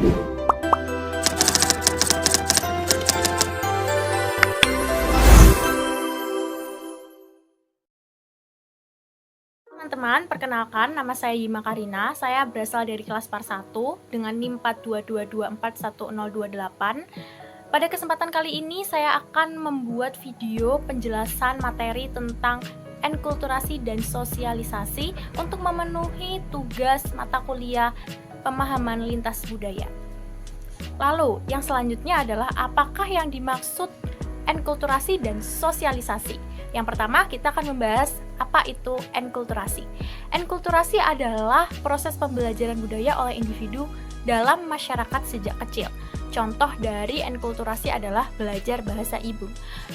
Teman-teman, perkenalkan nama saya Yima Karina. Saya berasal dari kelas PAR 1 dengan NIM 422241028. Pada kesempatan kali ini saya akan membuat video penjelasan materi tentang enkulturasi dan sosialisasi untuk memenuhi tugas mata kuliah pemahaman lintas budaya. Lalu, yang selanjutnya adalah apakah yang dimaksud enkulturasi dan sosialisasi? Yang pertama, kita akan membahas apa itu enkulturasi. Enkulturasi adalah proses pembelajaran budaya oleh individu dalam masyarakat sejak kecil. Contoh dari enkulturasi adalah belajar bahasa ibu.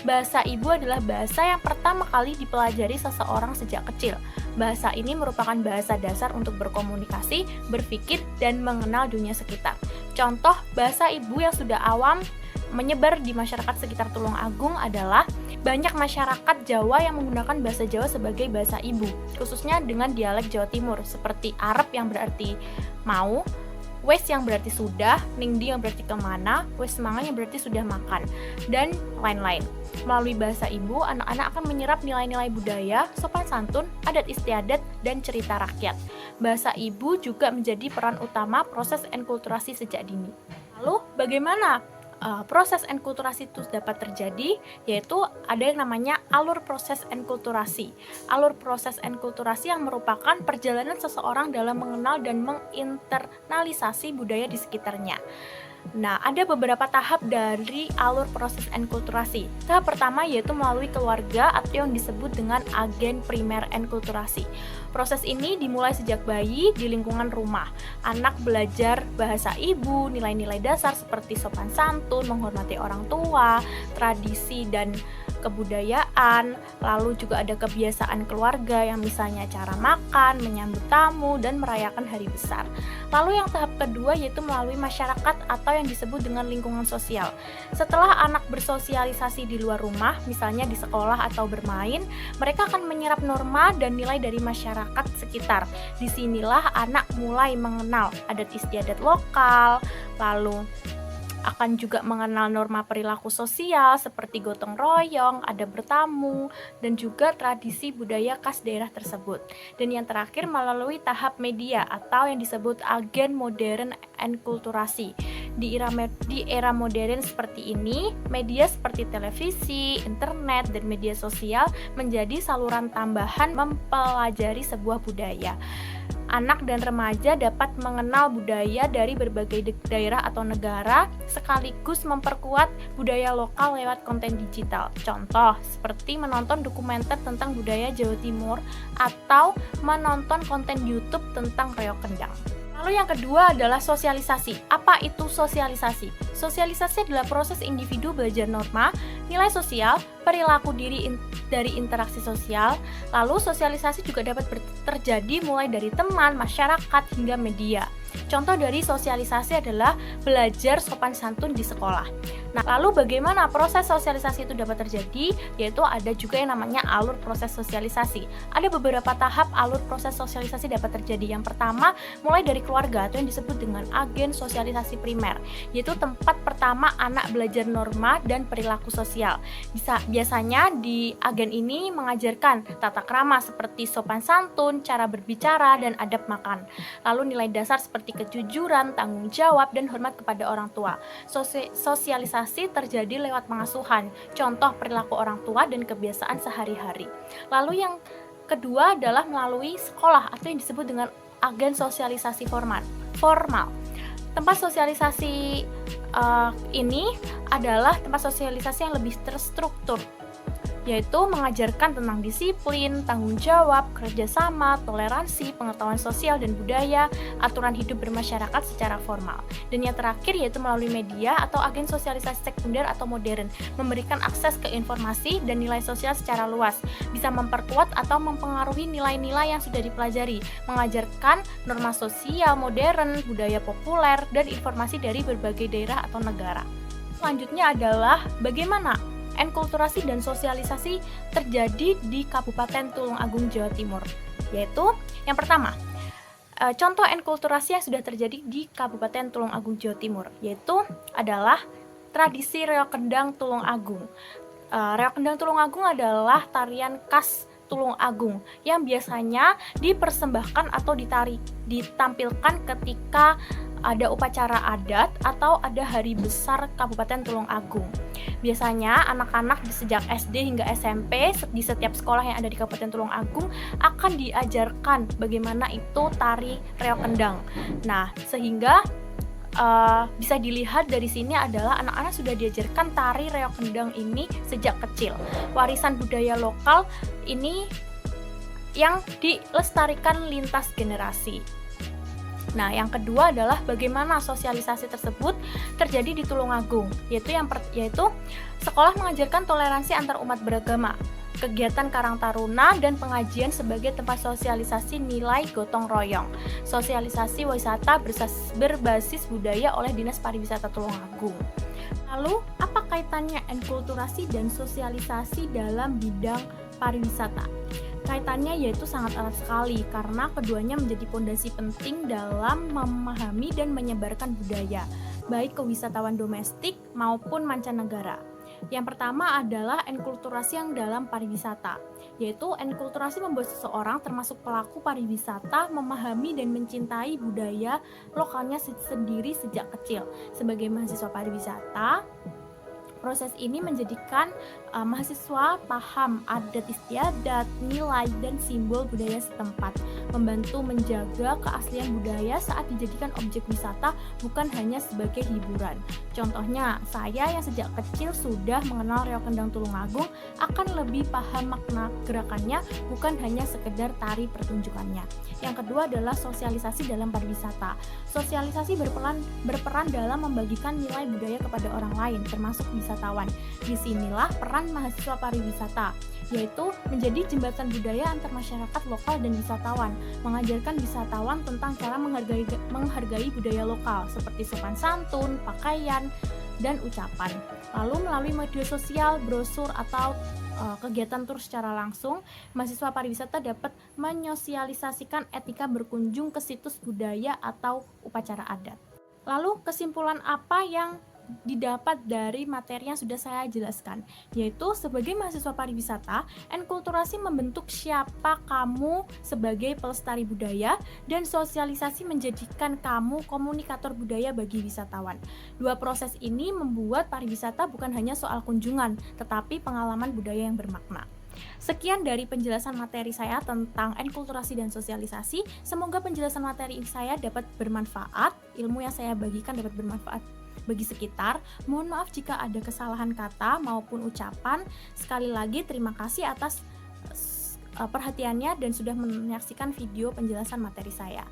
Bahasa ibu adalah bahasa yang pertama kali dipelajari seseorang sejak kecil. Bahasa ini merupakan bahasa dasar untuk berkomunikasi, berpikir, dan mengenal dunia sekitar. Contoh bahasa ibu yang sudah awam menyebar di masyarakat sekitar Tulungagung adalah banyak masyarakat Jawa yang menggunakan bahasa Jawa sebagai bahasa ibu, khususnya dengan dialek Jawa Timur, seperti Arep yang berarti mau, wes yang berarti sudah, ningdi yang berarti kemana, wes semangat yang berarti sudah makan, dan lain-lain. Melalui bahasa ibu, anak-anak akan menyerap nilai-nilai budaya, sopan santun, adat istiadat, dan cerita rakyat. Bahasa ibu juga menjadi peran utama proses enkulturasi sejak dini. Lalu, bagaimana proses enkulturasi itu dapat terjadi? Yaitu ada yang namanya alur proses enkulturasi. Alur proses enkulturasi yang merupakan perjalanan seseorang dalam mengenal dan menginternalisasi budaya di sekitarnya. Nah, ada beberapa tahap dari alur proses enkulturasi. Tahap pertama yaitu melalui keluarga atau yang disebut dengan agen primer enkulturasi. Proses ini dimulai sejak bayi di lingkungan rumah. Anak belajar bahasa ibu, nilai-nilai dasar seperti sopan santun, menghormati orang tua, tradisi dan kebudayaan, lalu juga ada kebiasaan keluarga yang misalnya cara makan, menyambut tamu, dan merayakan hari besar. Lalu yang tahap kedua yaitu melalui masyarakat atau yang disebut dengan lingkungan sosial. Setelah anak bersosialisasi di luar rumah, misalnya di sekolah atau bermain, mereka akan menyerap norma dan nilai dari masyarakat sekitar. Disinilah anak mulai mengenal adat istiadat lokal, lalu akan juga mengenal norma perilaku sosial seperti gotong royong, adab bertamu, dan juga tradisi budaya khas daerah tersebut. Dan yang terakhir melalui tahap media atau yang disebut agen modern enkulturasi. Di era modern seperti ini, media seperti televisi, internet, dan media sosial menjadi saluran tambahan mempelajari sebuah budaya. Anak dan remaja dapat mengenal budaya dari berbagai daerah atau negara sekaligus memperkuat budaya lokal lewat konten digital. Contoh seperti menonton dokumenter tentang budaya Jawa Timur atau menonton konten YouTube tentang reog kendang. Lalu yang kedua adalah sosialisasi. Apa itu sosialisasi? Sosialisasi adalah proses individu belajar norma, nilai sosial, perilaku diri dari interaksi sosial. Lalu sosialisasi juga dapat terjadi mulai dari teman, masyarakat, hingga media. Contoh dari sosialisasi adalah belajar sopan santun di sekolah. Nah, lalu bagaimana proses sosialisasi itu dapat terjadi? Yaitu ada juga yang namanya alur proses sosialisasi. Ada beberapa tahap alur proses sosialisasi dapat terjadi. Yang pertama, mulai dari keluarga atau yang disebut dengan agen sosialisasi primer, yaitu tempat pertama anak belajar norma dan perilaku sosial. Biasanya di agen ini mengajarkan tata krama seperti sopan santun, cara berbicara, dan adab makan. Lalu nilai dasar seperti kejujuran, tanggung jawab, dan hormat kepada orang tua. Sosialisasi terjadi lewat pengasuhan, contoh perilaku orang tua dan kebiasaan sehari-hari. Lalu yang kedua adalah melalui sekolah atau yang disebut dengan agen sosialisasi formal. Tempat sosialisasi ini adalah tempat sosialisasi yang lebih terstruktur, yaitu mengajarkan tentang disiplin, tanggung jawab, kerjasama, toleransi, pengetahuan sosial dan budaya, aturan hidup bermasyarakat secara formal. Dan yang terakhir yaitu melalui media atau agen sosialisasi sekunder atau modern, memberikan akses ke informasi dan nilai sosial secara luas, bisa memperkuat atau mempengaruhi nilai-nilai yang sudah dipelajari, mengajarkan norma sosial modern, budaya populer, dan informasi dari berbagai daerah atau negara. Selanjutnya adalah bagaimana enkulturasi dan sosialisasi terjadi di Kabupaten Tulungagung, Jawa Timur. Yaitu yang pertama, contoh enkulturasi yang sudah terjadi di Kabupaten Tulungagung, Jawa Timur, yaitu adalah tradisi Reok Kendang Tulungagung. Reok Kendang Tulungagung adalah tarian khas Tulungagung yang biasanya dipersembahkan atau ditampilkan ketika ada upacara adat atau ada hari besar Kabupaten Tulungagung. Biasanya anak-anak sejak SD hingga SMP di setiap sekolah yang ada di Kabupaten Tulungagung akan diajarkan bagaimana itu tari Reok Kendang. Nah, sehingga bisa dilihat dari sini adalah anak-anak sudah diajarkan tari Reok Kendang ini sejak kecil. Warisan budaya lokal ini yang dilestarikan lintas generasi. Nah, yang kedua adalah bagaimana sosialisasi tersebut terjadi di Tulungagung, yaitu sekolah mengajarkan toleransi antar umat beragama, kegiatan Karang Taruna dan pengajian sebagai tempat sosialisasi nilai gotong royong, sosialisasi wisata berbasis budaya oleh Dinas Pariwisata Tulungagung. Lalu, apa kaitannya enkulturasi dan sosialisasi dalam bidang pariwisata? Kaitannya yaitu sangat erat sekali karena keduanya menjadi fondasi penting dalam memahami dan menyebarkan budaya, baik ke wisatawan domestik maupun mancanegara. Yang pertama adalah enkulturasi yang dalam pariwisata, yaitu enkulturasi membuat seseorang termasuk pelaku pariwisata memahami dan mencintai budaya lokalnya sendiri sejak kecil. Sebagai mahasiswa pariwisata, proses ini menjadikan mahasiswa paham adat istiadat, nilai, dan simbol budaya setempat, membantu menjaga keaslian budaya saat dijadikan objek wisata bukan hanya sebagai hiburan. Contohnya, saya yang sejak kecil sudah mengenal Reok Kendang Tulungagung akan lebih paham makna gerakannya bukan hanya sekedar tari pertunjukannya. Yang kedua adalah sosialisasi dalam pariwisata. Sosialisasi berperan dalam membagikan nilai budaya kepada orang lain, termasuk wisatawan. Disinilah peran mahasiswa pariwisata, yaitu menjadi jembatan budaya antar masyarakat lokal dan wisatawan, mengajarkan wisatawan tentang cara menghargai budaya lokal seperti sopan santun, pakaian, dan ucapan. Lalu melalui media sosial, brosur, atau kegiatan tur secara langsung, mahasiswa pariwisata dapat menyosialisasikan etika berkunjung ke situs budaya atau upacara adat. Lalu kesimpulan apa yang didapat dari materi yang sudah saya jelaskan, yaitu sebagai mahasiswa pariwisata, enkulturasi membentuk siapa kamu sebagai pelestari budaya dan sosialisasi menjadikan kamu komunikator budaya bagi wisatawan. Dua proses ini membuat pariwisata bukan hanya soal kunjungan, tetapi pengalaman budaya yang bermakna. Sekian dari penjelasan materi saya tentang enkulturasi dan sosialisasi. Semoga penjelasan materi saya dapat bermanfaat, ilmu yang saya bagikan dapat bermanfaat bagi sekitar. Mohon maaf jika ada kesalahan kata maupun ucapan. Sekali lagi terima kasih atas perhatiannya dan sudah menyaksikan video penjelasan materi saya.